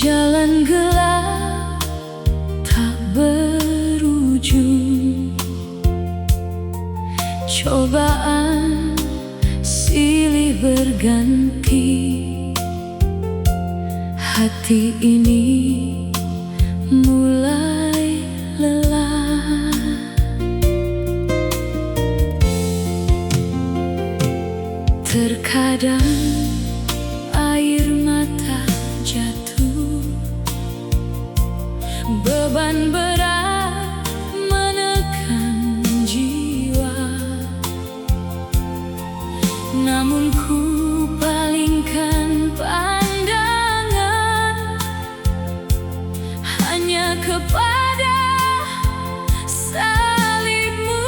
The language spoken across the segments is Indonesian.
Jalan gelap tak berujung, cobaan silih berganti. Hati ini mulai lelah. Terkadang air mata jatuh, beban berat menekan jiwa. Namun ku palingkan pandangan hanya kepada salibmu.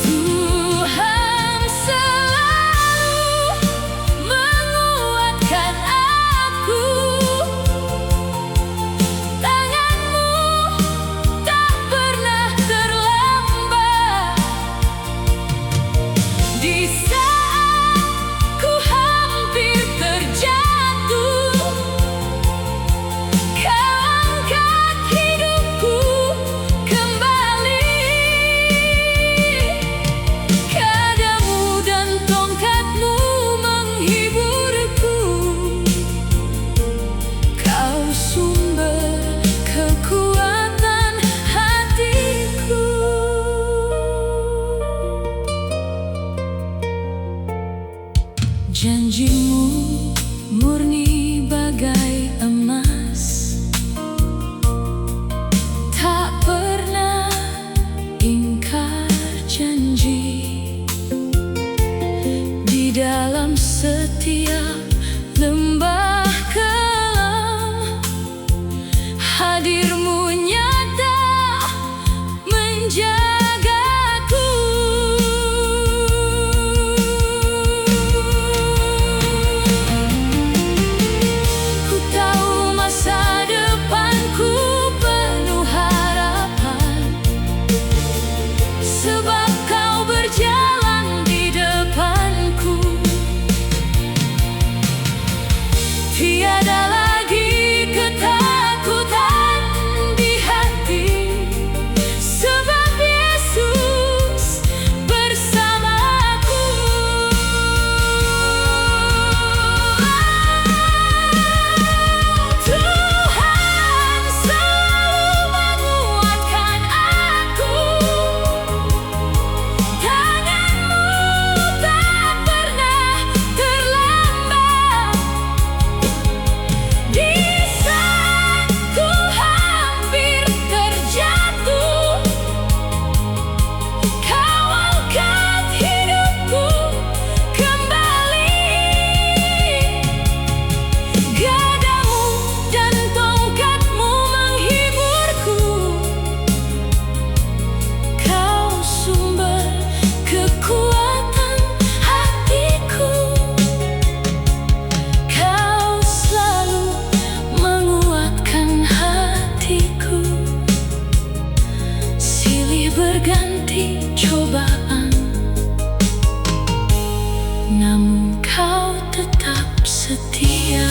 Tuhan selalu menguatkan aku. Tangan-Mu tak pernah terlambat. Di saat ku hampir terjatuh, Kau angkat hidupku kembali. Gadamu dan tongkat-Mu menghiburku. Kau sumber kekuatan hatiku. Janji-Mu murni bagai emas, tak pernah ingkar janji. Di dalam setiap lembah kelam, hadir-Mu nyata menjagaku. Ku tahu masa depanku penuh harapan, sebab Kau berjalan di depanku. Tiada lagi ketakutan di hati, sebab Yesus bersamaku. Tuhan selalu menguatkan aku. Tangan-Mu tak pernah terlambat. Di saat ku hampir terjatuh, Kau angkat hidupku kembali. Gadamu dan tongkat-Mu menghiburku. Kau sumber kekuatan hatiku. Kau selalu menguatkan hatiku. Silih berganti cobaan, namun Kau tetap setia.